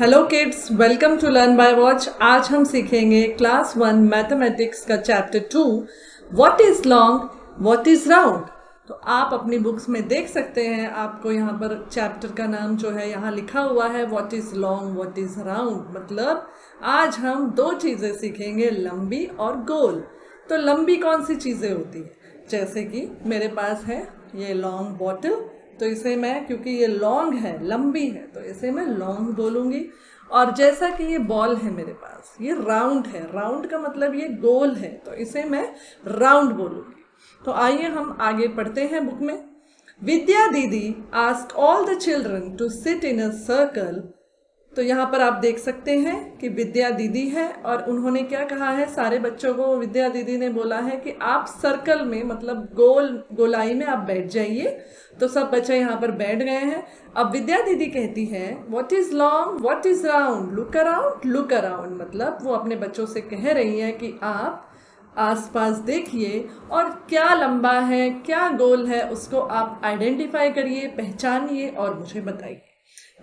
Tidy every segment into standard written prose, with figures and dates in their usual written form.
Hello kids, welcome to learn by watch. आज हम सीखेंगे क्लास 1 मैथमेटिक्स का chapter 2 what is long what is round. तो आप अपनी बुक्स में देख सकते हैं, आपको यहाँ पर चैप्टर का नाम जो है यहाँ लिखा हुआ है what is long what is round. मतलब आज हम दो चीज़ें सीखेंगे, लंबी और गोल। तो लंबी कौन सी चीज़ें होती है, जैसे कि मेरे पास है ये लॉन्ग बॉटल, तो इसे मैं, क्योंकि ये लॉन्ग है, लंबी है, तो इसे मैं लॉन्ग बोलूँगी। और जैसा कि ये बॉल है मेरे पास, ये राउंड है, राउंड का मतलब ये गोल है, तो इसे मैं राउंड बोलूँगी। तो आइए हम आगे पढ़ते हैं बुक में। Vidya didi ask all the children to sit in a circle. तो यहाँ पर आप देख सकते हैं कि विद्या दीदी है और उन्होंने क्या कहा है, सारे बच्चों को विद्या दीदी ने बोला है कि आप सर्कल में, मतलब गोलाई में आप बैठ जाइए। तो सब बच्चे यहाँ पर बैठ गए हैं। अब विद्या दीदी कहती है what is long what is round, look around. मतलब वो अपने बच्चों से कह रही है कि आप आसपास देखिए और क्या लंबा है क्या गोल है उसको आप आइडेंटिफाई करिए, पहचानिए और मुझे बताइए।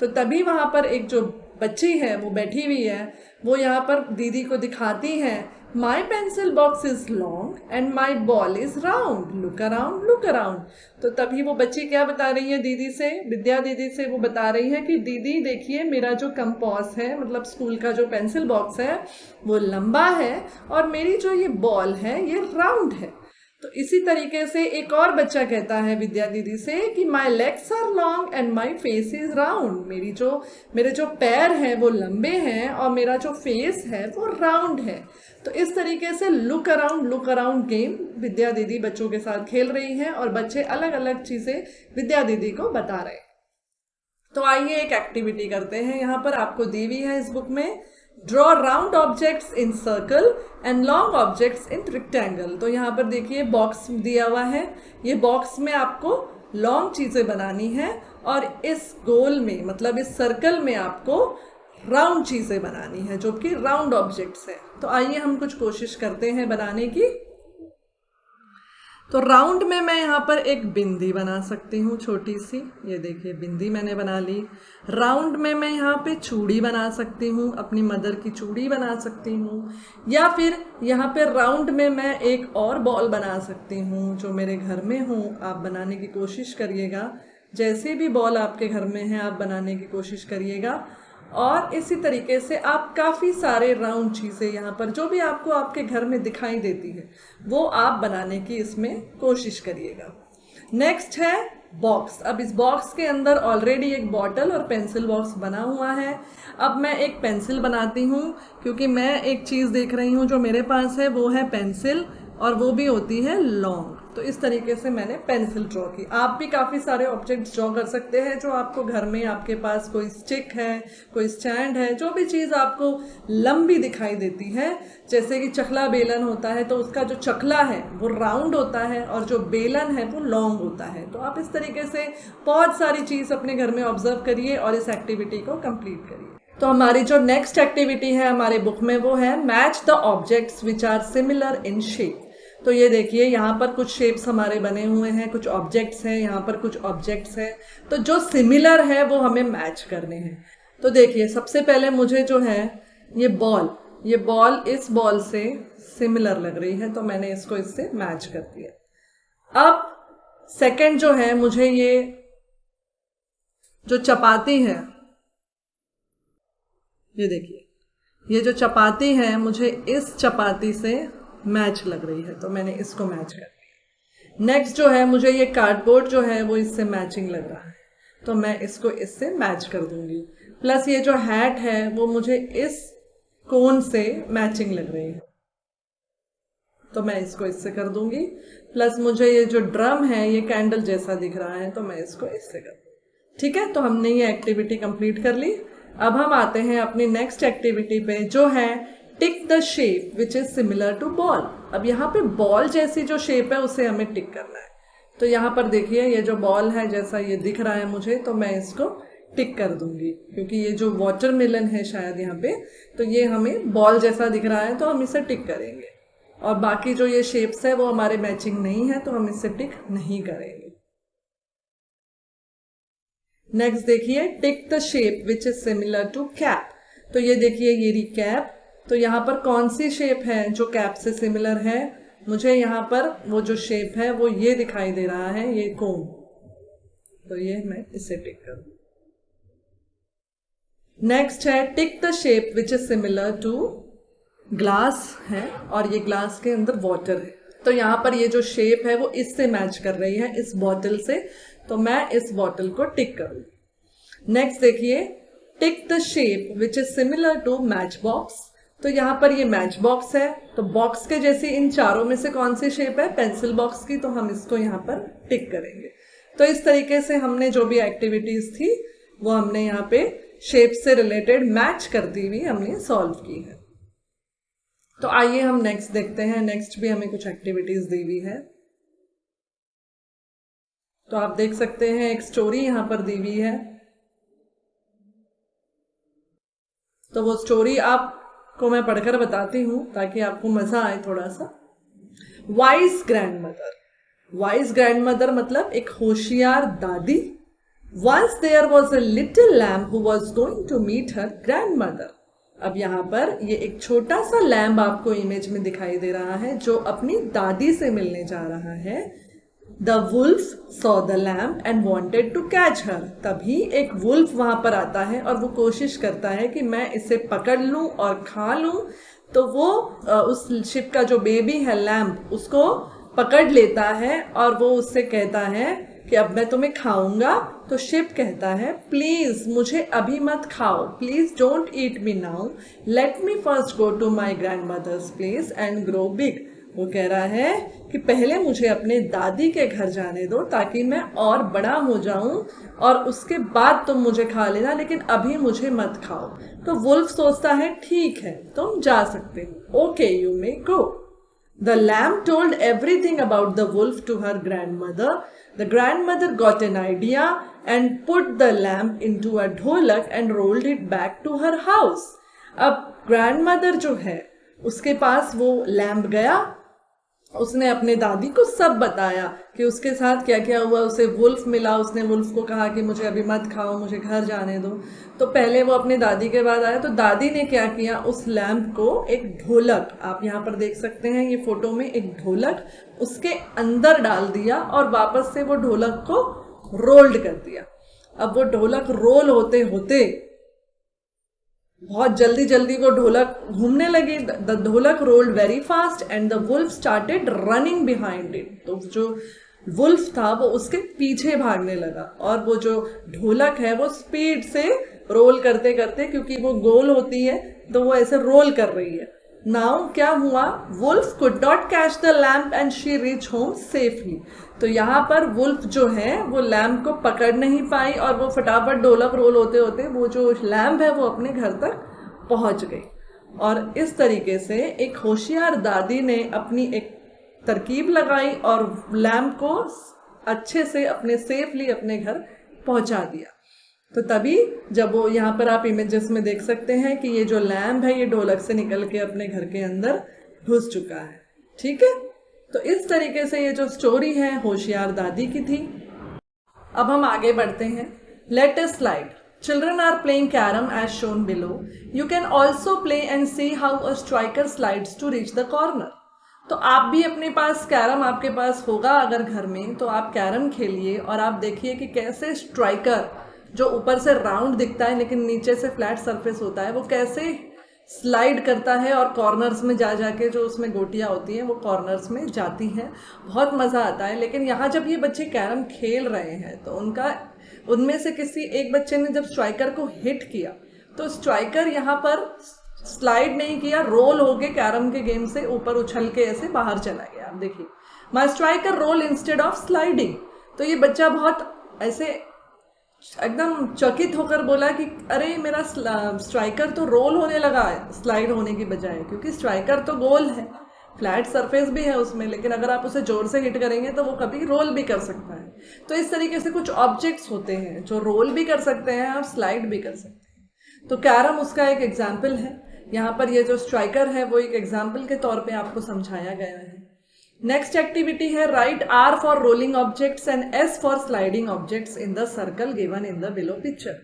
तो तभी वहाँ पर एक जो बच्ची है वो बैठी हुई है, वो यहाँ पर दीदी को दिखाती है माई pencil box is long and my ball is round, look around look around. तो तभी वो बच्ची क्या बता रही है दीदी से, विद्या दीदी से वो बता रही है कि दीदी देखिए, मेरा जो कंपास है, मतलब स्कूल का जो पेंसिल बॉक्स है, वो लंबा है और मेरी जो ये बॉल है ये राउंड है। तो इसी तरीके से एक और बच्चा कहता है विद्या दीदी से कि my legs are long and my face is round. मेरे जो पैर हैं वो लंबे हैं और मेरा जो फेस है वो राउंड है। तो इस तरीके से लुक अराउंड गेम विद्या दीदी बच्चों के साथ खेल रही हैं और बच्चे अलग अलग चीजें विद्या दीदी को बता रहे हैं। तो आइए एक एक्टिविटी करते हैं, यहाँ पर आपको दी हुई है इस बुक में, draw round objects in circle and long objects in rectangle. तो यहाँ पर देखिए बॉक्स दिया हुआ है, ये बॉक्स में आपको लॉन्ग चीज़ें बनानी है और इस गोल में, मतलब इस सर्कल में आपको राउंड चीज़ें बनानी है जो कि राउंड ऑब्जेक्ट्स है। तो आइए हम कुछ कोशिश करते हैं बनाने की। तो राउंड में मैं यहाँ पर एक बिंदी बना सकती हूँ छोटी सी, ये देखिए बिंदी मैंने बना ली। राउंड में मैं यहाँ पे चूड़ी बना सकती हूँ, अपनी मदर की चूड़ी बना सकती हूँ। या फिर यहाँ पे राउंड में मैं एक और बॉल बना सकती हूँ जो मेरे घर में हो। आप बनाने की कोशिश करिएगा, जैसे भी बॉल आपके घर में है आप बनाने की कोशिश करिएगा। और इसी तरीके से आप काफ़ी सारे राउंड चीज़ें यहाँ पर जो भी आपको आपके घर में दिखाई देती है वो आप बनाने की इसमें कोशिश करिएगा। नेक्स्ट है बॉक्स। अब इस बॉक्स के अंदर ऑलरेडी एक बॉटल और पेंसिल बॉक्स बना हुआ है। अब मैं एक पेंसिल बनाती हूँ, क्योंकि मैं एक चीज़ देख रही हूँ जो मेरे पास है वो है पेंसिल, और वो भी होती है लॉन्ग। तो इस तरीके से मैंने पेंसिल ड्रॉ की। आप भी काफ़ी सारे ऑब्जेक्ट्स ड्रॉ कर सकते हैं जो आपको घर में, आपके पास कोई स्टिक है, कोई स्टैंड है, जो भी चीज़ आपको लंबी दिखाई देती है। जैसे कि चकला बेलन होता है तो उसका जो चकला है वो राउंड होता है और जो बेलन है वो लॉन्ग होता है। तो आप इस तरीके से बहुत सारी चीज़ अपने घर में ऑब्जर्व करिए और इस एक्टिविटी को कंप्लीट करिए। तो हमारी जो नेक्स्ट एक्टिविटी है हमारे बुक में वो है match the objects which are similar in shape. तो ये देखिए यहाँ पर कुछ शेप्स हमारे बने हुए हैं, कुछ ऑब्जेक्ट्स हैं, यहाँ पर कुछ ऑब्जेक्ट्स हैं। तो जो सिमिलर है वो हमें मैच करने हैं। तो देखिए सबसे पहले मुझे जो है ये बॉल इस बॉल से सिमिलर लग रही है, तो मैंने इसको इससे मैच कर दिया। अब सेकंड जो है, मुझे ये जो चपाती है, ये देखिए ये जो चपाती है मुझे इस चपाती से मैच लग रही है, तो मैंने इसको मैच कर दिया। नेक्स्ट जो है, मुझे ये कार्डबोर्ड जो है वो इससे मैचिंग लग रहा है, तो मैं इसको इससे मैच कर दूंगी। प्लस ये जो हैट है वो मुझे इस कोन से मैचिंग लग रही है, तो मैं इसको इससे कर दूंगी। प्लस मुझे ये जो ड्रम है ये कैंडल जैसा दिख रहा है, तो मैं इसको इससे कर दूंगी। ठीक है, तो हमने ये एक्टिविटी कंप्लीट कर ली। अब हम आते हैं अपनी नेक्स्ट एक्टिविटी पे जो है tick the shape which is similar to ball. अब यहाँ पे बॉल जैसी जो शेप है उसे हमें टिक करना है। तो यहाँ पर देखिए ये जो बॉल है जैसा ये दिख रहा है मुझे, तो मैं इसको टिक कर दूंगी, क्योंकि ये जो वाटरमेलन है शायद यहाँ पे, तो ये हमें बॉल जैसा दिख रहा है, तो हम इसे टिक करेंगे। और बाकी जो ये शेप्स है वो हमारे मैचिंग नहीं है, तो हम इससे टिक नहीं करेंगे। नेक्स्ट देखिए, tick the shape which is similar to cap. तो ये देखिए, ये रही कैप। तो यहाँ पर कौन सी शेप है जो कैप से सिमिलर है? मुझे यहाँ पर वो जो शेप है वो ये दिखाई दे रहा है, ये कोन। तो ये मैं इसे टिक करूँ। नेक्स्ट है tick the shape which is similar to glass है, और ये ग्लास के अंदर वाटर है। तो यहाँ पर ये जो शेप है वो इससे मैच कर रही है, इस बॉटल से। तो मैं इस बॉटल को टिक करूँ। नेक्स्ट देखिए, tick the shape which is similar to matchbox. तो यहाँ पर ये मैच बॉक्स है, तो बॉक्स के जैसी इन चारों में से कौन सी शेप है? पेंसिल बॉक्स की। तो हम इसको यहाँ पर टिक करेंगे। तो इस तरीके से हमने जो भी एक्टिविटीज थी वो हमने यहाँ पे शेप से रिलेटेड मैच करती हुई हमने सॉल्व की है। तो आइए हम नेक्स्ट देखते हैं। नेक्स्ट भी हमें कुछ एक्टिविटीज दी हुई है। तो आप देख सकते हैं एक स्टोरी यहां पर दी हुई है। तो वो स्टोरी आपको मैं पढ़कर बताती हूं ताकि आपको मजा आए थोड़ा सा। Wise grandmother. वाइज ग्रैंडमदर मतलब एक होशियार दादी। Once there was a little lamb who was going to meet her grandmother. अब यहाँ पर ये एक छोटा सा लैम्ब आपको इमेज में दिखाई दे रहा है जो अपनी दादी से मिलने जा रहा है। The wolf saw the lamb and wanted to catch her. तभी एक वुल्फ वहां पर आता है और वो कोशिश करता है कि मैं इसे पकड़ लूं और खा लूं। तो वो उस शिप का जो बेबी है लैम्ब, उसको पकड़ लेता है और वो उससे कहता है कि अब मैं तुम्हें खाऊंगा। तो शिप कहता है, प्लीज मुझे अभी मत खाओ, please don't eat me now, let me first go to my grandmother's place and grow big. वो कह रहा है कि पहले मुझे अपने दादी के घर जाने दो ताकि मैं और बड़ा हो जाऊं, और उसके बाद तुम मुझे खा लेना, लेकिन अभी मुझे मत खाओ। तो वुल्फ सोचता है, ठीक है तुम जा सकते हो, okay you may go. The lamb told everything about the wolf to her grandmother. The grandmother got an idea and put the lamb into a ढोलक and rolled it back to her house. अब grandmother जो है उसके पास वो lamb गया, उसने अपने दादी को सब बताया कि उसके साथ क्या क्या हुआ। उसे वुल्फ मिला, उसने वुल्फ को कहा कि मुझे अभी मत खाओ, मुझे घर जाने दो। तो पहले वो अपने दादी के बाद आया, तो दादी ने क्या किया, उस लैम्प को एक ढोलक, आप यहाँ पर देख सकते हैं ये फोटो में, एक ढोलक उसके अंदर डाल दिया और वापस से वो ढोलक को रोल्ड कर दिया। अब वो ढोलक रोल होते होते बहुत जल्दी जल्दी वो ढोलक घूमने लगी। The dholak rolled very fast and the wolf started running behind it. तो जो वुल्फ था वो उसके पीछे भागने लगा, और वो जो ढोलक है वो स्पीड से रोल करते करते, क्योंकि वो गोल होती है तो वो ऐसे रोल कर रही है। नाउ क्या हुआ, wolf could not catch the lamb and she reach home safely. तो यहाँ पर वुल्फ जो है वो लैम्प को पकड़ नहीं पाई, और वो फटाफट ढोलक रोल होते होते वो जो लैम्प है वो अपने घर तक पहुंच गई। और इस तरीके से एक होशियार दादी ने अपनी एक तरकीब लगाई और लैम्प को अच्छे से अपने सेफली अपने घर पहुंचा दिया। तो तभी जब वो यहाँ पर आप इमेजेस में देख सकते हैं कि ये जो लैम्प है ये ढोलक से निकल के अपने घर के अंदर घुस चुका है। ठीक है, तो इस तरीके से ये जो स्टोरी है होशियार दादी की थी। अब हम आगे बढ़ते हैं। Let us slide. Children are playing carom as shown below. You can also play and see how a striker slides to reach the corner. तो आप भी अपने पास कैरम आपके पास होगा अगर घर में, तो आप कैरम खेलिए और आप देखिए कि कैसे स्ट्राइकर जो ऊपर से राउंड दिखता है लेकिन नीचे से फ्लैट सरफेस होता है वो कैसे स्लाइड करता है और कॉर्नर्स में जा जाके जो उसमें गोटियां होती हैं वो कॉर्नर्स में जाती हैं। बहुत मज़ा आता है। लेकिन यहाँ जब ये बच्चे कैरम खेल रहे हैं तो उनमें से किसी एक बच्चे ने जब स्ट्राइकर को हिट किया तो स्ट्राइकर यहाँ पर स्लाइड नहीं किया, रोल हो गए कैरम के गेम से ऊपर उछल के ऐसे बाहर चला गया। आप देखिए, my striker roll instead of sliding. तो ये बच्चा बहुत ऐसे एकदम चकित होकर बोला कि अरे मेरा स्ट्राइकर तो रोल होने लगा है स्लाइड होने की बजाय, क्योंकि स्ट्राइकर तो गोल है, फ्लैट सरफेस भी है उसमें, लेकिन अगर आप उसे जोर से हिट करेंगे तो वो कभी रोल भी कर सकता है। तो इस तरीके से कुछ ऑब्जेक्ट्स होते हैं जो रोल भी कर सकते हैं और स्लाइड भी कर सकते हैं। तो कैरम उसका एक एग्जाम्पल है। यहाँ पर ये जो स्ट्राइकर है वो एक एग्जाम्पल के तौर पे आपको समझाया गया है। नेक्स्ट एक्टिविटी है write R for rolling objects and S for sliding objects in the circle given in the below picture.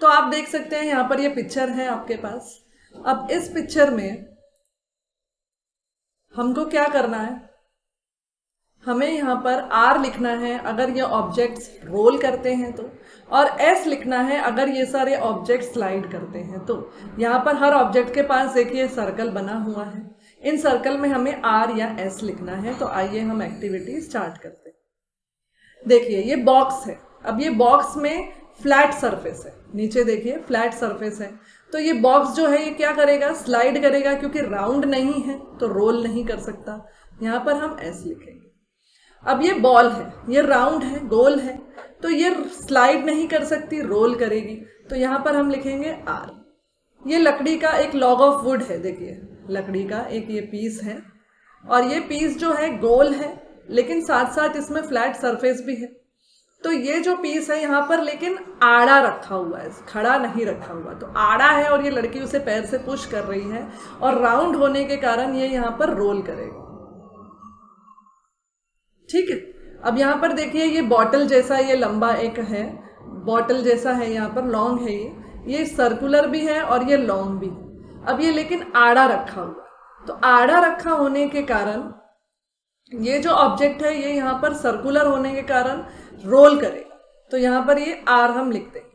तो आप देख सकते हैं यहाँ पर ये पिक्चर है आपके पास। अब इस पिक्चर में हमको क्या करना है, हमें यहाँ पर R लिखना है अगर ये ऑब्जेक्ट्स रोल करते हैं तो, और S लिखना है अगर ये सारे ऑब्जेक्ट स्लाइड करते हैं तो। यहाँ पर हर ऑब्जेक्ट के पास देखिए सर्कल बना हुआ है, इन सर्कल में हमें R या S लिखना है। तो आइए हम एक्टिविटी स्टार्ट करते हैं। देखिए ये बॉक्स है, अब ये बॉक्स में फ्लैट सरफेस है, नीचे देखिए फ्लैट सरफेस है। तो ये बॉक्स जो है ये क्या करेगा, स्लाइड करेगा, क्योंकि राउंड नहीं है तो रोल नहीं कर सकता। यहाँ पर हम S लिखेंगे। अब ये बॉल है, ये राउंड है, गोल है, तो ये स्लाइड नहीं कर सकती, रोल करेगी। तो यहाँ पर हम लिखेंगे R। ये लकड़ी का एक लॉग ऑफ वुड है, देखिए लकड़ी का एक ये पीस है, और ये पीस जो है गोल है, लेकिन साथ साथ इसमें फ्लैट सरफेस भी है। तो ये जो पीस है यहाँ पर लेकिन आड़ा रखा हुआ है, खड़ा नहीं रखा हुआ, तो आड़ा है और ये लड़की उसे पैर से पुश कर रही है, और राउंड होने के कारण ये यहाँ पर रोल करेगा। ठीक है। अब यहाँ पर देखिए ये बॉटल जैसा ये लंबा एक है, बॉटल जैसा है, यहाँ पर लॉन्ग है, ये सर्कुलर भी है और ये लॉन्ग भी है। अब ये लेकिन आड़ा रखा हुआ, तो आड़ा रखा होने के कारण ये जो ऑब्जेक्ट है ये यहाँ पर सर्कुलर होने के कारण रोल करेगा। तो यहाँ पर ये R हम लिखते हैं।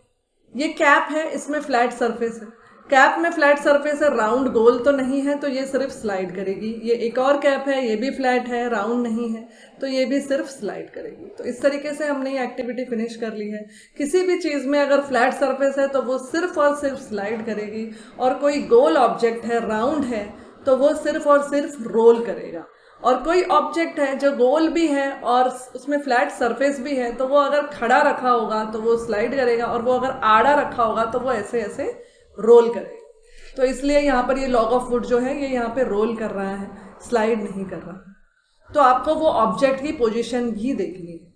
ये कैप है, इसमें फ्लैट सरफेस है, कैप में फ्लैट सरफेस है, राउंड गोल तो नहीं है, तो ये सिर्फ स्लाइड करेगी। ये एक और कैप है, ये भी फ्लैट है, राउंड नहीं है, तो ये भी सिर्फ स्लाइड करेगी। तो इस तरीके से हमने ये एक्टिविटी फिनिश कर ली है। किसी भी चीज़ में अगर फ्लैट सरफेस है तो वो सिर्फ और सिर्फ स्लाइड करेगी, और कोई गोल ऑब्जेक्ट है, राउंड है, तो वो सिर्फ और सिर्फ रोल करेगा। और कोई ऑब्जेक्ट है जो गोल भी है और उसमें फ्लैट सरफेस भी है, तो वो अगर खड़ा रखा होगा तो वो स्लाइड करेगा, और वो अगर आड़ा रखा होगा तो वो ऐसे ऐसे रोल करेगा। तो इसलिए यहाँ पर ये लॉग ऑफ वुड जो है ये यहाँ पे रोल कर रहा है, स्लाइड नहीं कर रहा। तो आपको वो ऑब्जेक्ट की पोजीशन भी देखनी है।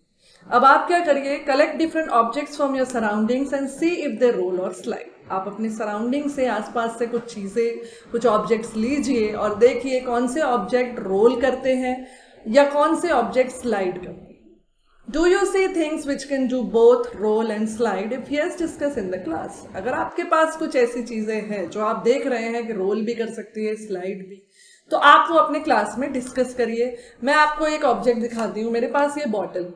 अब आप क्या करिए, collect different objects from your surroundings and see if they roll or slide. आप अपने सराउंडिंग से, आसपास से कुछ चीज़ें, कुछ ऑब्जेक्ट्स लीजिए और देखिए कौन से ऑब्जेक्ट रोल करते हैं या कौन से ऑब्जेक्ट स्लाइड करते हैं। Do you see things which can do both roll and slide? If yes, discuss in the class. अगर आपके पास कुछ ऐसी चीज़ें हैं जो आप देख रहे हैं कि रोल भी कर सकती है, स्लाइड भी, तो आप वो अपने क्लास में डिस्कस करिए। मैं आपको एक ऑब्जेक्ट दिखाती हूँ। मेरे पास ये बॉटल,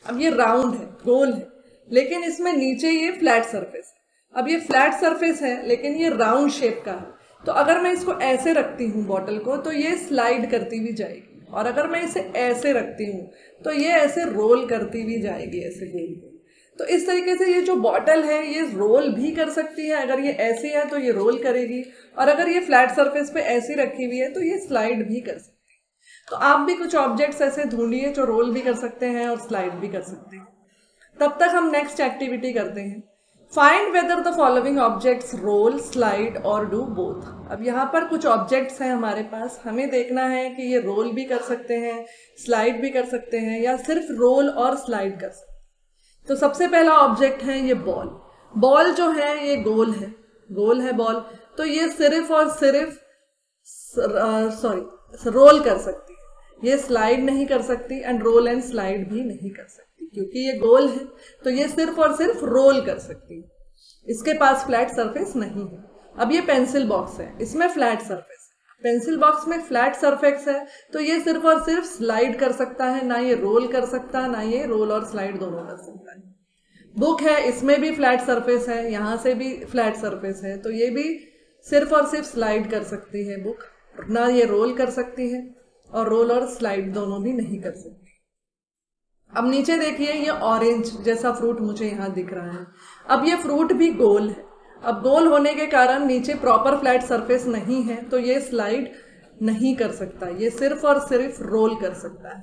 अब ये राउंड है, गोल है, लेकिन इसमें नीचे ये फ्लैट सरफेस है। अब ये फ्लैट सरफेस है लेकिन ये राउंड शेप का है। तो अगर मैं इसको ऐसे रखती हूँ बॉटल को, तो ये स्लाइड करती भी जाएगी, और अगर मैं इसे ऐसे रखती हूँ तो ये ऐसे रोल करती भी जाएगी, ऐसे गोल गोल। तो इस तरीके से ये जो बॉटल है ये रोल भी कर सकती है। अगर ये ऐसी है तो ये रोल करेगी, और अगर ये फ्लैट सरफेस पे ऐसी रखी हुई है तो ये स्लाइड भी कर सकती है। तो आप भी कुछ ऑब्जेक्ट्स ऐसे ढूंढिए जो रोल भी कर सकते हैं और स्लाइड भी कर सकते हैं। तब तक हम नेक्स्ट एक्टिविटी करते हैं। Find whether the following objects roll, slide or do both. अब यहाँ पर कुछ ऑब्जेक्ट्स हैं हमारे पास, हमें देखना है कि ये रोल भी कर सकते हैं, स्लाइड भी कर सकते हैं, या सिर्फ रोल और स्लाइड कर सकते हैं। तो सबसे पहला ऑब्जेक्ट है ये बॉल। बॉल जो है ये गोल है, गोल है बॉल, तो ये सिर्फ और सिर्फ रोल कर सकती है, ये स्लाइड नहीं कर सकती, एंड रोल एंड स्लाइड भी नहीं कर सकती। क्योंकि ये गोल है तो ये सिर्फ और सिर्फ रोल कर सकती है, इसके पास फ्लैट सरफेस नहीं है। अब ये पेंसिल बॉक्स है, इसमें फ्लैट सरफेस है, पेंसिल बॉक्स में फ्लैट सरफेस है, तो ये सिर्फ और सिर्फ स्लाइड कर सकता है, ना ये रोल कर सकता, ना ये रोल और स्लाइड दोनों कर सकता है। बुक है, इसमें भी फ्लैट सरफेस है, यहाँ से भी फ्लैट सरफेस है, तो ये भी सिर्फ और सिर्फ स्लाइड कर सकती है बुक, ना ये रोल कर सकती है, और रोल और स्लाइड दोनों भी नहीं कर सकती। अब नीचे देखिए ये ऑरेंज जैसा फ्रूट मुझे यहाँ दिख रहा है। अब ये फ्रूट भी गोल है, अब गोल होने के कारण नीचे प्रॉपर फ्लैट सरफेस नहीं है, तो ये स्लाइड नहीं कर सकता, ये सिर्फ और सिर्फ रोल कर सकता है,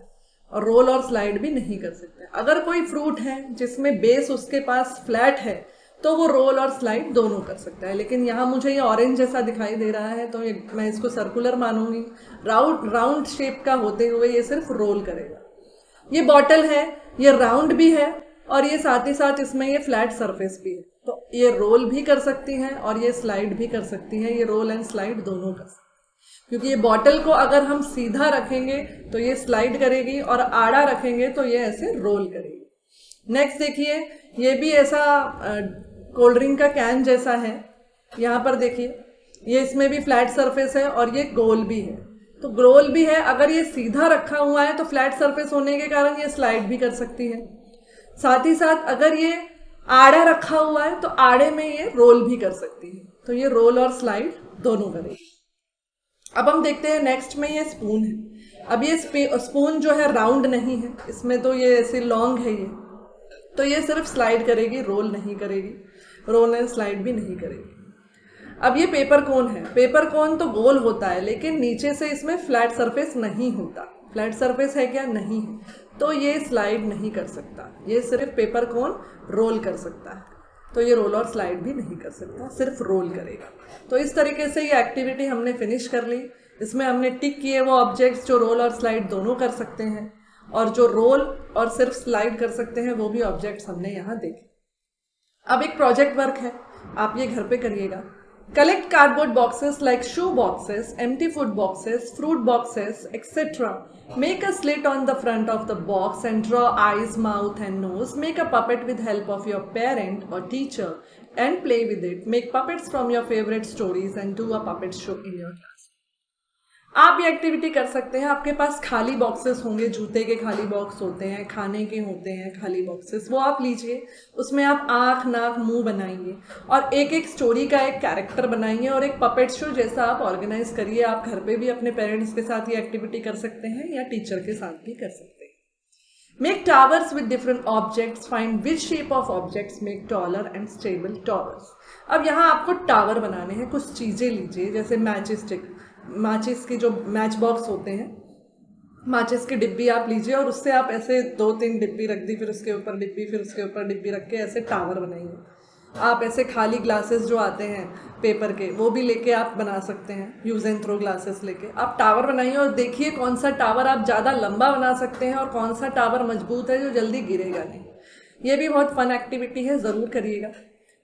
और रोल और स्लाइड भी नहीं कर सकता। अगर कोई फ्रूट है जिसमें बेस उसके पास फ्लैट है तो वो रोल और स्लाइड दोनों कर सकता है, लेकिन यहाँ मुझे ये ऑरेंज जैसा दिखाई दे रहा है तो मैं इसको सर्कुलर मानूंगी। राउंड शेप का होते हुए ये सिर्फ रोल करेगा। ये बॉटल है, ये राउंड भी है, और ये साथ ही साथ इसमें ये फ्लैट सरफेस भी है, तो ये रोल भी कर सकती है और ये स्लाइड भी कर सकती है, ये रोल एंड स्लाइड दोनों कर सकती है। क्योंकि ये बॉटल को अगर हम सीधा रखेंगे तो ये स्लाइड करेगी और आड़ा रखेंगे तो ये ऐसे रोल करेगी। नेक्स्ट देखिए, ये भी ऐसा कोल्ड ड्रिंक का कैन जैसा है। यहाँ पर देखिए, ये इसमें भी फ्लैट सरफेस है और ये गोल भी है। तो गोल भी है, अगर ये सीधा रखा हुआ है तो फ्लैट सरफेस होने के कारण ये स्लाइड भी कर सकती है। साथ ही साथ अगर ये आड़ा रखा हुआ है तो आड़े में ये रोल भी कर सकती है। तो ये रोल और स्लाइड दोनों करेगी। अब हम देखते हैं नेक्स्ट में ये स्पून है। अब ये स्पून जो है राउंड नहीं है, इसमें तो ये ऐसे लॉन्ग है ये, तो ये सिर्फ स्लाइड करेगी, रोल नहीं करेगी, रोल एंड स्लाइड भी नहीं करेगी। अब ये पेपर कोन है। पेपर कोन तो गोल होता है लेकिन नीचे से इसमें फ्लैट सरफेस नहीं होता। फ्लैट सरफेस है क्या? नहीं है, तो ये स्लाइड नहीं कर सकता। ये सिर्फ पेपर कोन रोल कर सकता है, तो ये रोल और स्लाइड भी नहीं कर सकता, सिर्फ रोल करेगा। तो इस तरीके से ये एक्टिविटी हमने फिनिश कर ली। इसमें हमने टिक किए वो ऑब्जेक्ट्स जो रोल और स्लाइड दोनों कर सकते हैं, और जो रोल और सिर्फ स्लाइड कर सकते हैं वो भी ऑब्जेक्ट्स हमने यहाँ देखे। अब एक प्रोजेक्ट वर्क है, आप ये घर पे करिएगा। Collect cardboard boxes like shoe boxes, empty food boxes, fruit boxes, etc. Make a slit on the front of the box and draw eyes, mouth and nose. Make a puppet with help of your parent or teacher and play with it. Make puppets from your favorite stories and do a puppet show in your class. आप ये activity कर सकते हैं। आपके पास खाली boxes होंगे, जूते के खाली बॉक्स होते हैं, खाने के होते हैं खाली बॉक्सेस, वो आप लीजिए। उसमें आप आँख, नाक, मुंह बनाइए और एक एक स्टोरी का एक कैरेक्टर बनाइए और एक पपेट शो जैसा आप ऑर्गेनाइज करिए। आप घर पे भी अपने पेरेंट्स के साथ ये एक्टिविटी कर सकते हैं या टीचर के साथ भी कर सकते हैं। Make towers with different objects. Find which shape of objects make taller and stable towers. अब यहाँ आपको टावर बनाने हैं। कुछ चीज़ें लीजिए, जैसे मैचिस स्टिक, माचिस की जो मैच बॉक्स होते हैं, माचिस की डिब्बी आप लीजिए और उससे आप ऐसे 2-3 डिब्बी रख दी, फिर उसके ऊपर डिब्बी, फिर उसके ऊपर डिब्बी रख के ऐसे टावर बनाइए। आप ऐसे खाली ग्लासेस जो आते हैं पेपर के, वो भी लेके आप बना सकते हैं। यूज़ एंड थ्रो ग्लासेस लेके आप टावर बनाइए और देखिए कौन सा टावर आप ज़्यादा लंबा बना सकते हैं और कौन सा टावर मजबूत है जो जल्दी गिरेगा नहीं। ये भी बहुत फन एक्टिविटी है, ज़रूर करिएगा।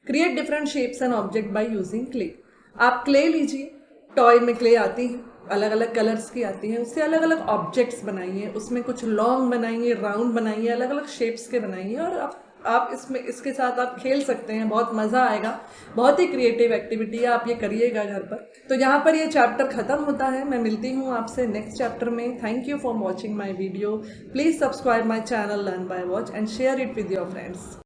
Create different shapes and object by using clay. आप क्ले लीजिए, टॉय में क्ले आती है, अलग अलग कलर्स की आती हैं, उससे अलग अलग ऑब्जेक्ट्स बनाइए। उसमें कुछ लॉन्ग बनाइए, राउंड बनाइए, अलग अलग शेप्स के बनाइए और आप इसमें इसके साथ आप खेल सकते हैं। बहुत मज़ा आएगा, बहुत ही क्रिएटिव एक्टिविटी है, आप ये करिएगा घर पर। तो यहाँ पर ये चैप्टर ख़त्म होता है। मैं मिलती हूँ आपसे नेक्स्ट चैप्टर में। Thank you for watching my video. Please subscribe my channel learn by watch and share it with your friends.